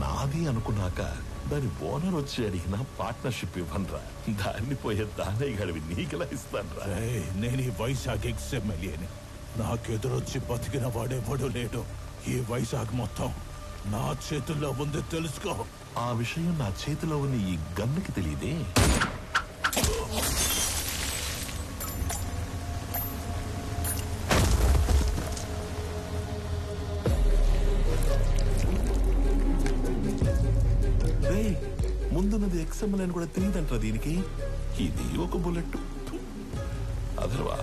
నాది అనుకున్నాక దాని ఓనర్ వచ్చి అడిగిన పార్ట్నర్షిప్ ఇవ్వనరా. దాన్ని పోయే దానయ్య గడివి నీకెలా ఇస్తానరా? నేను ఈ వైజాగ్ ఎక్స్ఎమ్మెల్యేని. నాకెదురొచ్చి బతికిన వాడెవడూ లేడు. ఈ వైజాగ్ మొత్తం నా చేతుల్లో ఉంది, తెలుసుకో. ఆ విషయం నా చేతిలో ఉన్న ఈ గన్నుకి తెలియదే. ముందున్నది ఎక్స్ఎంఎల్ అని కూడా తెలియదంటారా దీనికి? ఇది ఒక బుల్లెట్. అదర్వా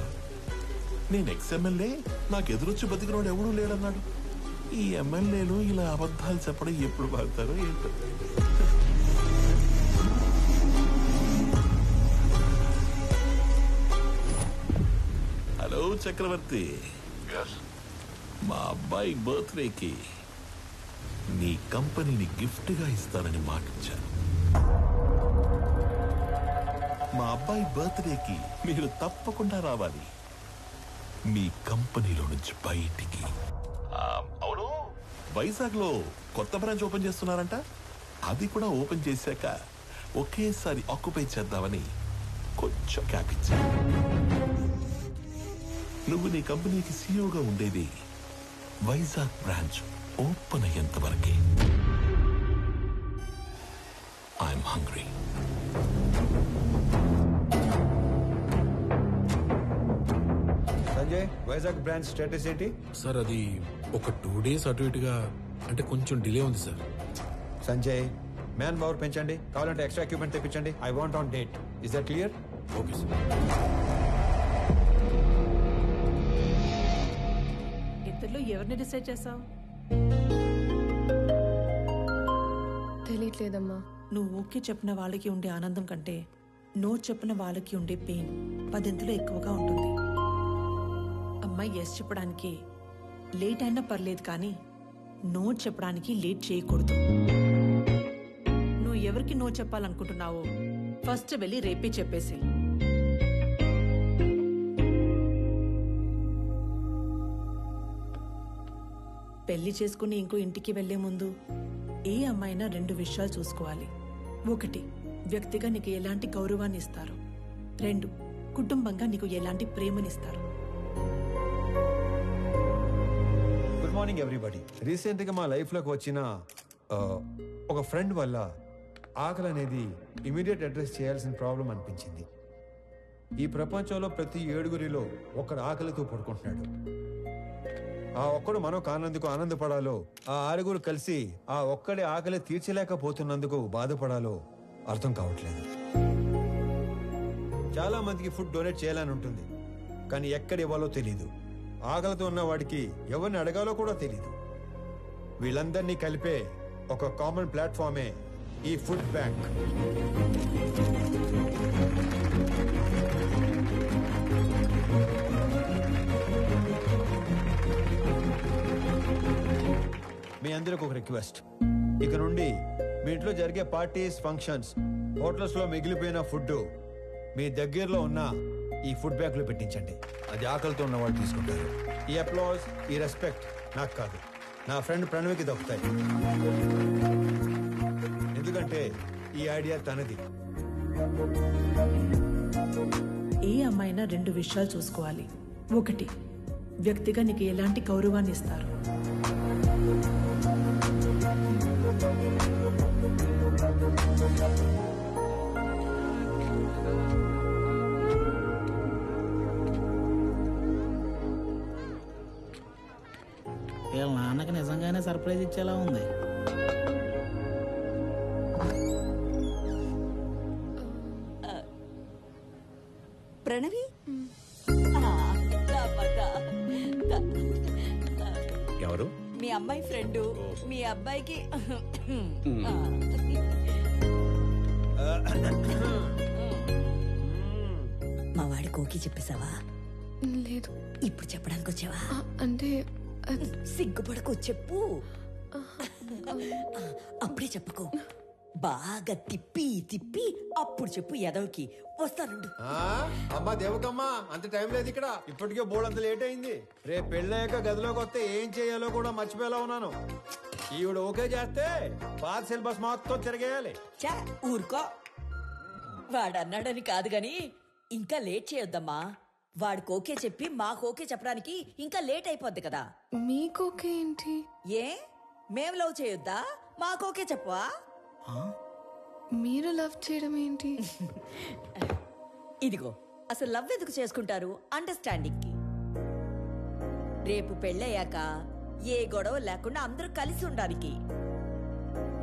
నేను ఎక్స్ఎంఎల్ఏ, నాకు ఎదురొచ్చి బతికినోడు ఎవడూ లేడన్నాడు. ఈ ఎమ్మెల్యేలు ఇలా అబద్ధాలు చెప్పడం ఎప్పుడు పడతారో ఏంటో. హలో చక్రవర్తి, మా అబ్బాయి బర్త్డేకి నీ కంపెనీని గిఫ్ట్ గా ఇస్తానని మాటిచ్చాను. మా అబ్బాయి బర్త్డేకి మీరు తప్పకుండా రావాలి మీ కంపెనీలో నుంచి బయటికి. అవును, వైజాగ్ లో కొత్త బ్రాంచ్ ఓపెన్ చేస్తున్నారంట. అది కూడా ఓపెన్ చేశాక ఒకేసారి ఆక్యుపై చేద్దామని కొంచెం క్యాప్ ఇచ్చాను. నువ్వు నీ కంపెనీకి సీఈఓగా ఉండేది వైజాగ్ బ్రాంచ్ ఓపెన్ అయ్యేంత వరకే. I'm hungry. Sanjay, Vizag branch status ఏంటి? సార్ అది ఒక 2 days అటు ఇటుగా, అంటే కొంచెం డిలే ఉంది సార్. సంజయ్, మ్యాన్ పవర్ పెంచండి, కావాలంటే ఎక్స్ట్రా ఎక్విప్మెంట్ తెప్పించండి. I want on date. Is that clear? Okay sir. ఇద్దరిలో ఎవరిని డిసైడ్ చేసావు? తెలియట్లేదమ్మా. నువ్వు ఓకే చెప్పిన వాళ్ళకి ఉండే ఆనందం కంటే నో చెప్పిన వాళ్ళకి ఉండే పెయిన్ 10 ఎక్కువగా ఉంటుంది. అమ్మాయి ఎస్ చెప్పడానికి లేట్ అయినా పర్లేదు, కానీ నో చెప్పడానికి లేట్ చేయకూడదు. నువ్వు ఎవరికి నో చెప్పాలనుకుంటున్నావో ఫస్ట్ వెళ్ళి రేపే చెప్పేసి. పెళ్లి చేసుకుని ఇంకో ఇంటికి వెళ్లే ముందు ఏ అమ్మాయినా 2 విషయాలు చూసుకోవాలి. 1, వ్యక్తిగా నీకు ఎలాంటి గౌరవాన్ని ఇస్తారు. 2, కుటుంబంగా నీకు ఎలాంటి ప్రేమనిస్తారు. Good morning everybody. రీసెంట్ గా మా లైఫ్ లోకి వచ్చిన ఒక ఫ్రెండ్ వల్ల ఆకలి అనేది ఇమీడియట్ అడ్రస్ చేయాల్సిన ప్రాబ్లం అనిపించింది. ఈ ప్రపంచంలో ప్రతి 7గురిలో ఒకడు ఆకలితో పడుకుంటున్నాడు. ఆ ఒక్కడు మనం కానందుకు ఆనందపడాలో, ఆ 6గురు కలిసి ఆ ఒక్కడి ఆకలి తీర్చలేకపోతున్నందుకు బాధపడాలో అర్థం కావట్లేదు. చాలా మందికి ఫుడ్ డొనేట్ చేయాలని ఉంటుంది, కానీ ఎక్కడ ఇవ్వాలో తెలీదు. ఆకలితో ఉన్న వాడికి ఎవరిని అడగాలో కూడా తెలీదు. వీళ్ళందరినీ కలిపే ఒక కామన్ ప్లాట్ఫామే ఈ ఫుడ్ బ్యాంక్. మీ అందరికి ఒక రిక్వెస్ట్. ఇక నుండి మీ ఇంట్లో జరిగే పార్టీస్, ఫంక్షన్స్, హోటల్స్ లో మిగిలిపోయిన ఫుడ్ మీ దగ్గరలో ఉన్న ఈ ఫుడ్ బ్యాంక్ లో పెట్టించండి. అది ఆకలితో ఉన్న వాళ్ళు తీసుకుంటారు. ఈ అప్లాజ్, ఈ రెస్పెక్ట్ నాకు కాదు, నా ఫ్రెండ్ ప్రణవికి దక్కుతాయి. ఎందుకంటే ఈ ఐడియా తనది. ఏ అమ్మాయినా 2 విషయాలు చూసుకోవాలి. 1, వ్యక్తిగా నీకు ఎలాంటి గౌరవాన్ని ఇస్తారు. వీళ్ళ నాన్నకి నిజంగానే సర్ప్రైజ్ ఇచ్చేలా ఉంది. ప్రణవి, ఎవరు? మీ అమ్మాయి ఫ్రెండ్. మీ అబ్బాయికి మా వాడి కోకి చెప్పేశావా? లేదు. ఇప్పుడు చెప్పడానికి వచ్చావా? అంటే సిగ్గుపడకు, చెప్పు. అప్పుడే చెప్పకు, బాగా తిప్పి తిప్పి అప్పుడు చెప్పు. ఎదవకి వస్తానుండు. అమ్మా దేవకమ్మా, అంత టైం లేదు ఇక్కడ. ఇప్పటికే బోర్డు అంత లేట్ అయింది. రేపు పెళ్ళయ్యాక గదిలోకి వస్తే ఏం చేయాలో కూడా మర్చిపోయేలా ఉన్నాను. ఈవిడ ఓకే చేస్తే పాత సిలబస్ మొత్తం తిరగేయాలి. చా ఊరుకో. వాడన్నాడని కాదు గాని ఇంకా లేట్ చేయొద్దమ్మా. వాడికి ఓకే చెప్పి మాకు ఓకే చెప్పడానికి ఇంకా లేట్ అయిపోద్ది కదా. మీకోకే ఏంటి? ఏ మేం లవ్ చేయొద్దా? మాకు ఓకే చెప్పవా? మీరు లవ్ చేయడం ఏంటి? ఇదిగో అసలు లవ్ ఎందుకు చేసుకుంటారు? అండర్స్టాండింగ్ కి. రేపు పెళ్ళయ్యాక ఏ గొడవ లేకుండా అందరూ కలిసి ఉండడానికి.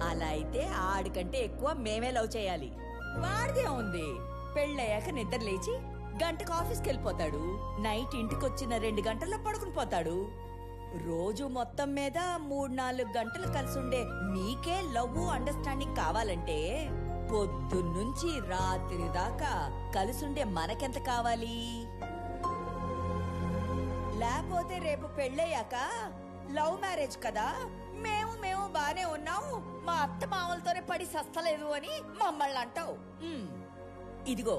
అలా అయితే ఆడికంటే ఎక్కువ మేమే లవ్ చేయాలి. వాడిదే ఉంది. పెళ్ళయ్యాక నిద్ర లేచి గంటకు ఆఫీస్కి వెళ్ళిపోతాడు. నైట్ ఇంటికి వచ్చిన 2 గంటల్లో పడుకుని పోతాడు. రోజు మొత్తం మీద 3-4 గంటలు కలిసి ఉండే మీకే లవ్ అండర్స్టాండింగ్ కావాలంటే పొద్దున్నుంచి రాత్రి దాకా కలిసుండే మనకెంత కావాలి? లేకపోతే రేపు పెళ్ళయ్యాక లవ్ మ్యారేజ్ కదా, మేము బానే ఉన్నాం, మా అత్త మామలతోనే పడి సస్తలేదు అని మమ్మల్ని అంటావు. ఇదిగో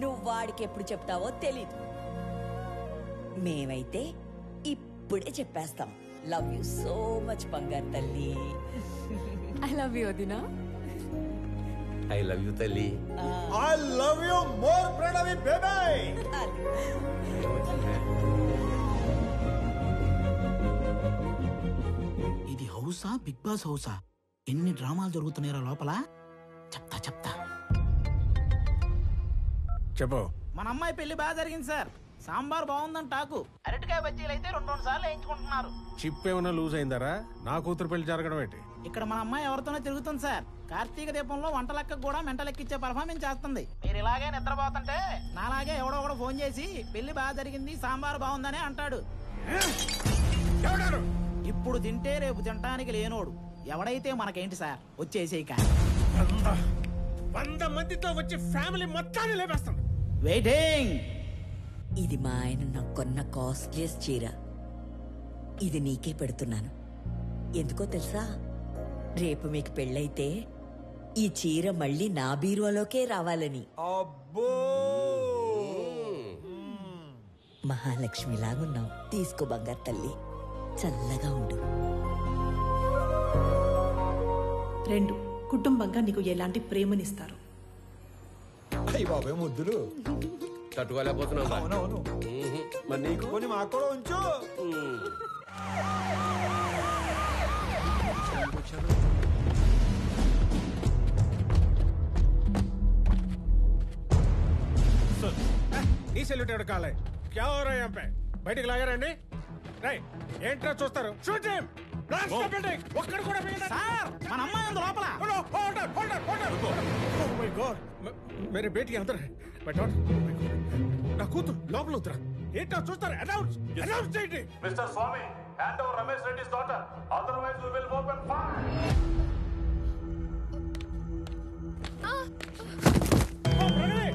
నువ్వు వాడికి ఎప్పుడు చెప్తావో తెలీదు. మేమైతే ఇప్పుడే చెప్పేస్తాం. లవ్ యూ సో మచ్ బంగారు తల్లి. ఐ లవ్ యూ వదినా. ఐ లవ్ యూ తల్లి. I love you more Pranavi baby. ఇది హౌసా, బిగ్ బాస్ హౌసా? ఎన్ని డ్రామాలు జరుగుతున్నాయో లోపల. చెప్తా చెప్పు. మన అమ్మాయి పెళ్లి బాగా జరిగింది సార్. సాంబార్ బాగుందని టాకు. అరటికాయ బజ్జీలు అయితే 2 సార్లు వేయించుకుంటున్నారు. చిప్ ఏమైనా లూజ్ అయిందరా? నా కూతురు పెళ్లి జరగడం ఏంటి? ఇక్కడ మన అమ్మాయి ఎవరితోనో తిరుగుతుంది సార్. కార్తీక దీపంలో వంట లెక్క కూడా మెంట లెక్కిచ్చే పర్ఫార్మెన్స్ చేస్తుంది. మీరు ఇలాగే నిద్రపోతుంటే నాలాగే ఎవడో ఒకడు ఫోన్ చేసి పెళ్లి బాగా జరిగింది, సాంబార్ బాగుందని అంటాడు. ఇప్పుడు తింటే రేపు తినటానికి లేనోడు. ఎవడైతే మనకేంటి సార్, వచ్చేసేయక. 100 మందితో వచ్చి ఫ్యామిలీ మొత్తాన్ని లేపేస్తాం. వెయిటింగ్. ఇది మా ఆయన నాకు కొన్న కాస్ట్లీయెస్ట్ చీర. ఇది నీకే పెడుతున్నాను. ఎందుకో తెలుసా? రేపు మీకు పెళ్ళైతే ఈ చీర మళ్ళీ నా బీరువాలోకే రావాలని. అబ్బో మహాలక్ష్మిలాగున్నావు. తీసుకో బంగారు తల్లి, చల్లగా ఉండు. 2 కుటుంబంగా నీకు ఎలాంటి ప్రేమనిస్తారు? అయ్యి బాబాయ్ ముద్దులు. తట్టుకోలేకపోతున్నాం. అవునవును. మరి నీకు కొన్ని మాకు కూడా ఉంచు. ఈ సెల్యూట్ ఎవరు కాలే? క్యా హో రहा है यहाँ पे? బయటికి లాగారండి. రై ఏంట్రా చూస్తారు? Shoot him. Blast the building. ఒక్కడు కూడా మిగలదు. సార్ మన అమ్మాయి ఉంది లోపల. ఓ మై గాడ్, మేరే బేటీ అందర్ హై. మై డాటర్, నా కూతురు లోపల ఉందిరా. ఏంటో చూస్తారు? అనౌన్స్ చేయండి. Mister Swami, hand over Ramesh Reddy's daughter, otherwise we will open fire. ఓ ప్రణవి,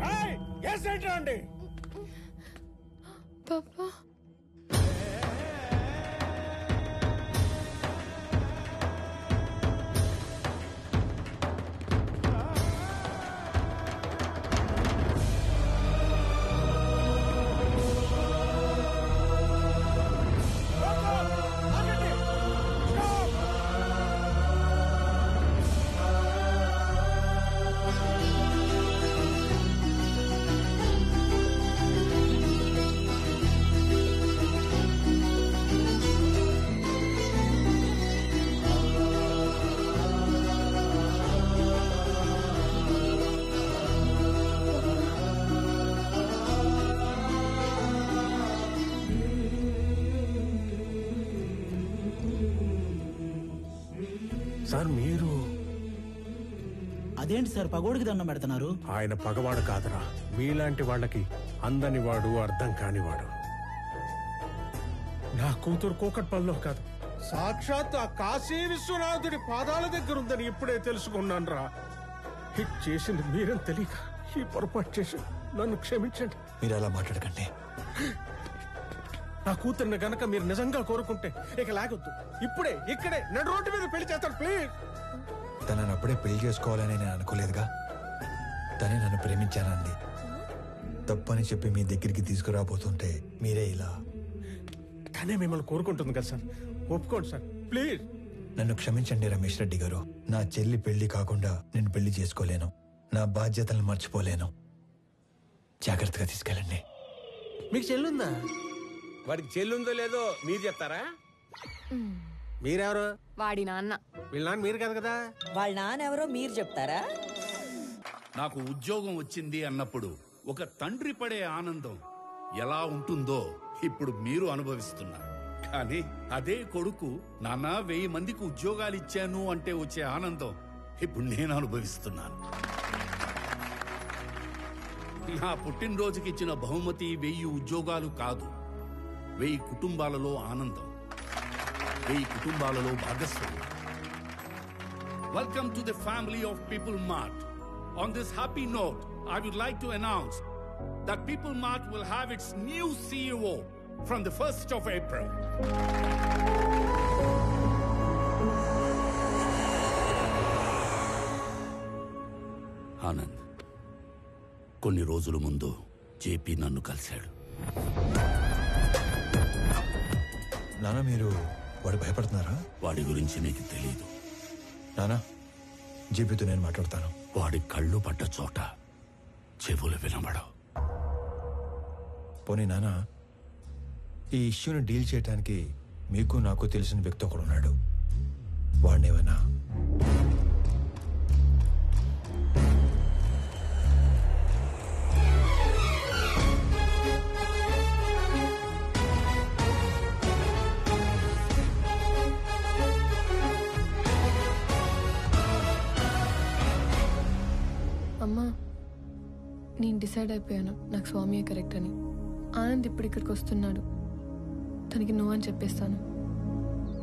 రై ఎస్ రైట్ రండి. పాపా సార్ మీరు అదేంటి సార్ పగోడికి దండం పెడుతున్నారు? ఆయన పగవాడు కాదురా, మీలాంటి వాళ్ళకి అందని వాడు, అర్థం కానివాడు. నా కూతురు కూకట్పల్లిలో కాదు, సాక్షాత్ ఆ కాశీ విశ్వనాథుడి పాదాల దగ్గర ఉందని ఇప్పుడే తెలుసుకున్నాను రా. హిట్ చేసింది మీరని తెలియక ఈ పొరపాటు చేసి నన్ను క్షమించండి. మీరు అలా మాట్లాడకండి. నా కూతుర్ని గనక మీరు నిజంగా కోరుకుంటే ఇక లాగొద్దు. ఇప్పుడే ఇక్కడే నడు రోడ్డు మీద పెళ్లి చేస్తాను ప్లీజ్. తనని అప్పుడే పెళ్లి చేసుకోవాలని నేను అనుకోలేదుగా. తనే నన్ను ప్రేమించానండి. తప్పని చెప్పి మీ దగ్గరికి తీసుకురాబోతుంటే మీరే ఇలా. తనే మిమ్మల్ని కోరుకుంటుంది కదా సార్, ఒప్పుకోండి సార్ ప్లీజ్. నన్ను క్షమించండి రమేష్ రెడ్డి గారు. నా చెల్లి పెళ్లి కాకుండా నేను పెళ్లి చేసుకోలేను. నా బాధ్యతలను మర్చిపోలేను. జాగ్రత్తగా తీసుకెళ్ళండి. మీకు చెల్లుందా? వాడికి చెల్లుందో లేదో మీరు చెప్తారా? మీరెవరు? వాడి నాన్న. వీళ్ళ నాన్న మీరు కాదు కదా. వాళ్ళ నాన్నెవరో మీరు చెప్తారా? నాకు ఉద్యోగం వచ్చింది అన్నప్పుడు ఒక తండ్రి పడే ఆనందం ఎలా ఉంటుందో ఇప్పుడు మీరు అనుభవిస్తున్నారు. కానీ అదే కొడుకు నాన్న 1000 మందికి ఉద్యోగాలు ఇచ్చాను అంటే వచ్చే ఆనందం ఇప్పుడు నేను అనుభవిస్తున్నాను. నా పుట్టినరోజుకి ఇచ్చిన బహుమతి 1000 ఉద్యోగాలు కాదు, 1000 కుటుంబాలలో ఆనందం, 1000 కుటుంబాలలో భాగస్వామ్యం. Welcome to the family of People Mart. On this happy note, I would like to announce that People Mart will have its new CEO from the 1st of April. Anand, కొన్ని రోజుల ముందు జేపీ నన్ను కలిశాడు. నాన్న, మీరు వాడు భయపడుతున్నారా? వాడి గురించి నీకు తెలీదు. నానా, జేపీతో నేను మాట్లాడతాను. వాడి కళ్ళు పడ్డ చోట చెవులు వినబడవు. పోనీ నానా, ఈ ఇష్యూని డీల్ చేయడానికి మీకు నాకు తెలిసిన వ్యక్తి ఒకడు ఉన్నాడు. వాడినేవన్నా అమ్మా, నేను డిసైడ్ అయిపోయాను, నాకు స్వామియే కరెక్ట్ అని. ఆనంద్ ఇప్పుడు ఇక్కడికి వస్తున్నాడు, తనకి నువ్వు అని చెప్పేస్తాను.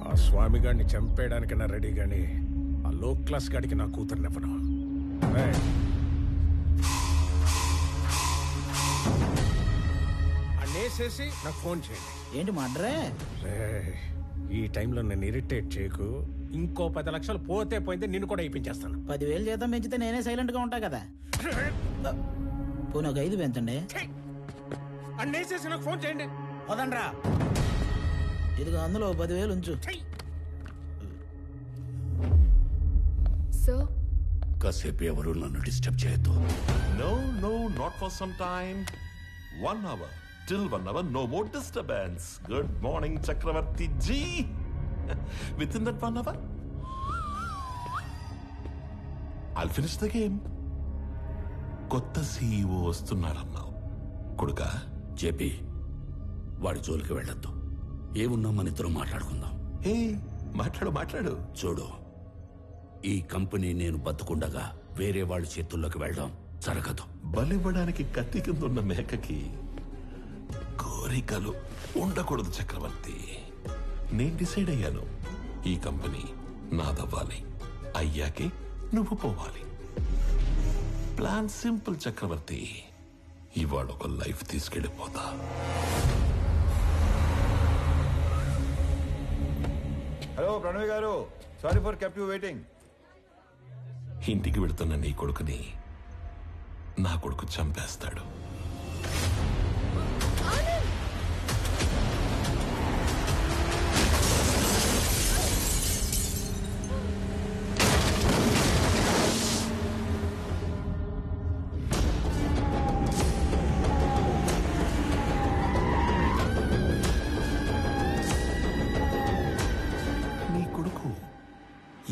ఆ స్వామి గారిని చంపేయడానికైనా రెడీ గాని ఆ లో క్లాస్ గాడికి నా కూతుర్నివ్వను. అన్నేసేసి నాకు ఫోన్ చేయండి. ఏంటి మడ్రే? ఈ టైంలో నేను ఇరిటేట్ చేయకు. ఇంకో 10 లక్షలు పోతే పోయింది, నిన్ను కూడా ఇప్పించేస్తాను. 10,000 జీతం పెంచితే నేనే సైలెంట్ గా ఉంటా కదా. పోనీ ఒక 5 పెంచండి. అన్నేసేసి నాకు ఫోన్ చేయండి. వదండ్రా, ఇదిగో అందులో 10,000 ఉంచు. సో కాసేపు ఎవరు నన్ను డిస్టర్బ్ చేయొద్దు. No, no, not for some time. 1 hour. Till 1 hour, no more disturbance. Good morning, Chakravarti ji. Within that 1 hour, I'll finish the game. కొత్త CEO వస్తున్నారన్నావు కొడుకా. జేపీ, వాడి జోలికి వెళ్ళొద్దు. ఏమున్నా మన ఇద్దరం మాట్లాడుకుందాం. ఏ మాట్లాడు. చూడు, ఈ కంపెనీ నేను బతుకుండగా వేరే వాళ్ళ చేతుల్లోకి వెళ్ళడం జరగదు. బలివ్వడానికి కత్తి కింద ఉన్న మేకకి కోరికలు ఉండకూడదు చక్రవర్తి. నేను డిసైడ్ అయ్యాను, ఈ కంపెనీ నాదవ్వాలి. అయ్యాకే నువ్వు పోవాలి. ప్లాన్ సింపుల్ చక్రవర్తి. ఇవాళ ఒక లైఫ్ తీసుకెళ్ళిపోతా. హలో ప్రణవి గారు, sorry for kept you waiting. ఇంటికి వెళుతున్న నీ కొడుకుని నా కొడుకు చంపేస్తాడు.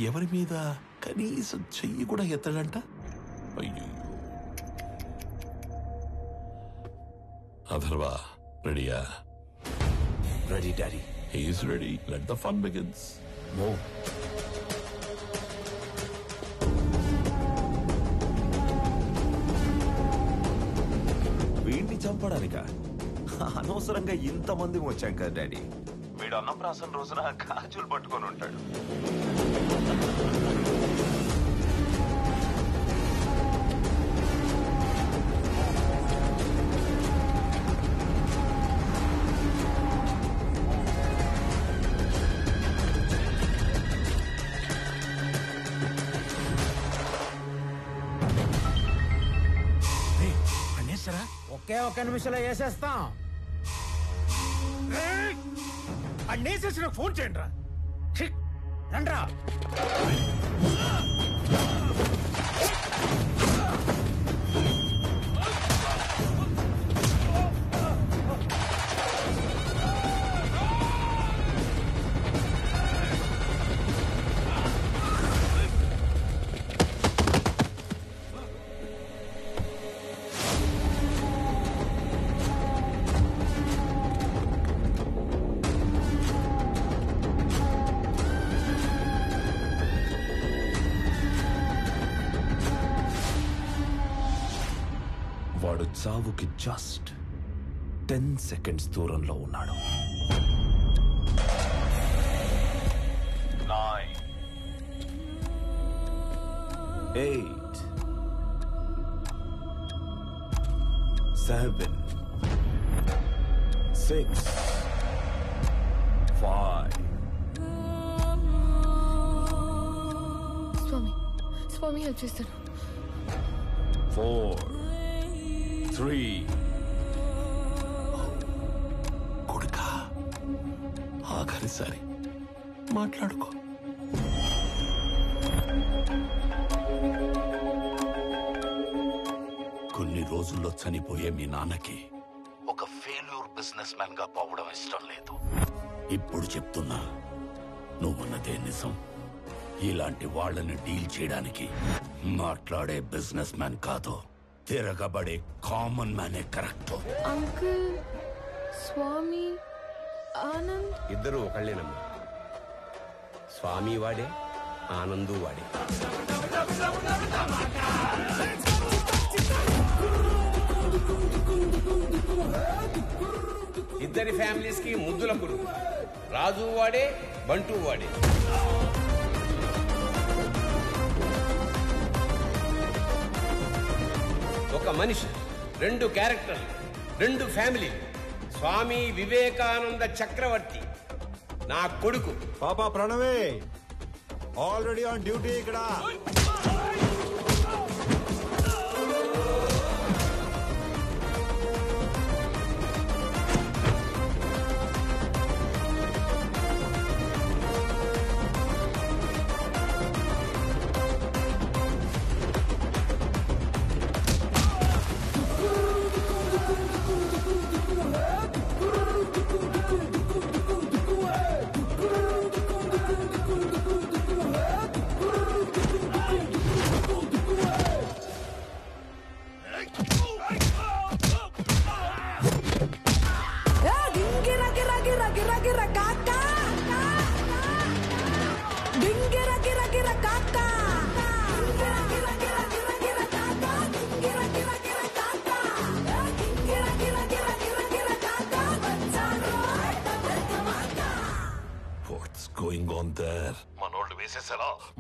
ఎవరి మీద కనీసం చెయ్యి కూడా ఎత్తడంట. అయ్యో. అథర్వ, రెడీయా? Ready daddy. He's ready. Let the fun begins. Move. వీడిని చంపడానిక అనవసరంగా ఇంతమంది వచ్చాం కదా డాడీ. వీడు అన్నప్రాసన రోజున గాజులు పట్టుకొని ఉంటాడు. ఒకే 1 నిమిషంలో వేసేస్తాం. అన్నేసేసి నాకు ఫోన్ చేయండి రా. రండ్రా. వాడు చావుకి జస్ట్ 10 seconds దూరంలో ఉన్నాడు. 9 8 7 6 5 స్వామి హెల్ప్ చేస్తాను. 4 3 కొడుకా ఆఖరిసారి మాట్లాడుకో. కొన్ని రోజుల్లో చనిపోయే మీ నాన్నకి ఒక ఫెయిల్యూర్ బిజినెస్ మ్యాన్ గా పోవడం ఇష్టం లేదు. ఇప్పుడు చెప్తున్నా, నువ్వున్నదే నిజం. ఇలాంటి వాళ్ళని డీల్ చేయడానికి మాట్లాడే బిజినెస్ మ్యాన్ కాదు, తిరగబడే కామన్ మ్యానే కరెక్ట్. అంకుల్, స్వామి, ఆనంద్ ఇద్దరు ఒకళ్ళేనమ్మా. స్వామి వాడే, ఆనందు వాడే. ఇద్దరి ఫ్యామిలీస్ కి ముద్దుల పురుగు. రాజు వాడే, బంటూ వాడే. ఒక మనిషి, 2 క్యారెక్టర్లు, 2 ఫ్యామిలీ. స్వామి వివేకానంద చక్రవర్తి నా కొడుకు. పాపా ప్రణవే ఆల్రెడీ ఆన్ డ్యూటీ ఇక్కడ.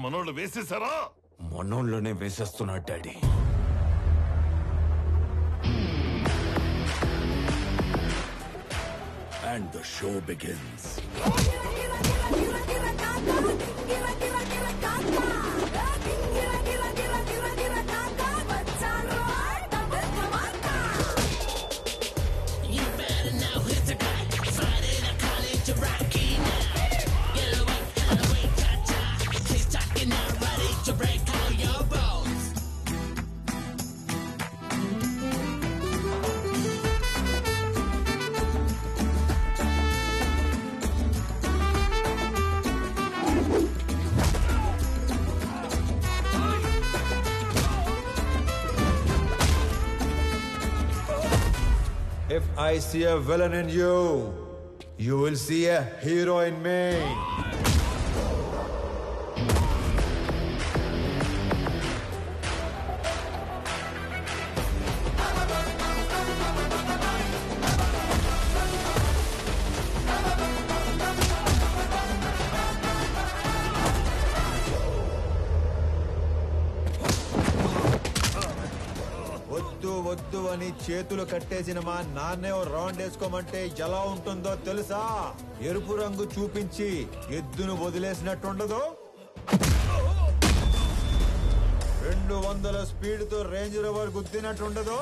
మనోళ్ళు వేసేసారా? మనోళ్ళనే వేసేస్తున్నాడు daddy. And the show begins. If I see a villain in you, you will see a hero in me. వద్దు అని చేతులు కట్టేసిన మా నాన్నే రౌండ్ వేసుకోమంటే ఎలా ఉంటుందో తెలుసా? ఎరుపు రంగు చూపించి ఎద్దును వదిలేసినట్టుండదు. 200 స్పీడ్తో రేంజ్ రోవర్ గుద్దినట్టుండదు.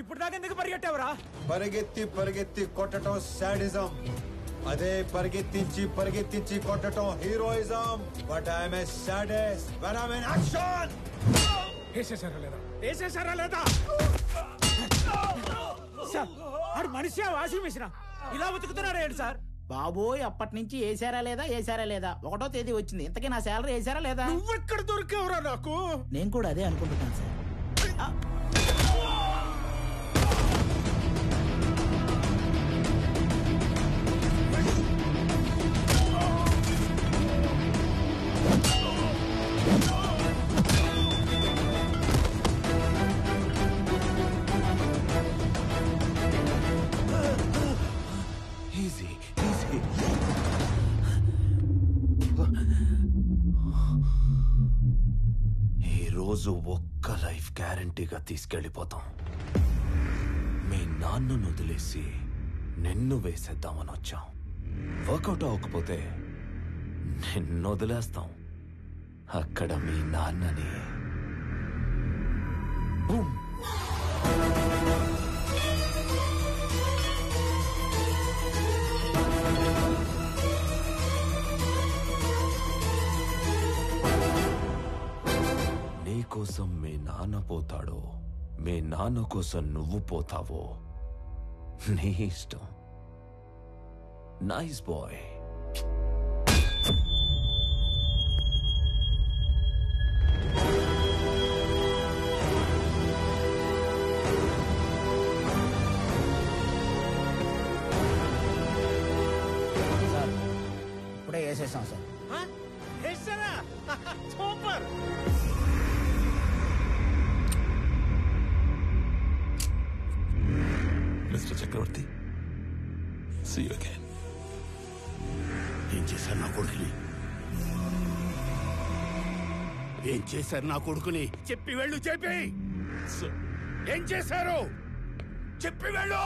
ఇప్పుడు దాకా ఎందుకు పరిగెట్టావురా? పరిగెత్తి పరిగెత్తి కొట్టడం సాడిజం, అదే పరిగెత్తించి పరిగెత్తించి కొట్టడం heroism. But I'm a sadist when I'm in action. వేసేసారా లేదా? సార్ ఆడు మనిషి వాషింగ్ మిషన్ ఇలా ఉతుకుతున్నాడు ఏంటి సార్? బాబోయ్, అప్పటి నుంచి వేసారా లేదా 1వ తేదీ వచ్చింది. ఇంతకీ నా శాలరీ వేసారా లేదా? నువ్వెక్కడ దొరికావురా నాకు? నేను కూడా అదే అనుకుంటున్నాను సార్. ఈరోజు ఒక్క లైఫ్ గ్యారంటీగా తీసుకెళ్ళిపోతాం. మీ నాన్నను వదిలేసి నిన్ను వేసేద్దామని వచ్చాం. వర్కౌట్ అవ్వకపోతే నిన్ను వదిలేస్తాం. అక్కడ మీ నాన్నని బూమ్. కోసం మీ నాన్న పోతాడో, మీ నాన్న కోసం నువ్వు పోతావో నీ ఇష్టం. Nice bye. సార్ ఇప్పుడే వేసేసాం sir. Super. Mister Chakravarthi, see you again. ఏం చేశారు నా కొడుకుని? ఏం చేశారు నా కొడుకుని? చెప్పి వెళ్ళు, చెప్పి. ఏం చేశారు చెప్పి వెళ్ళు.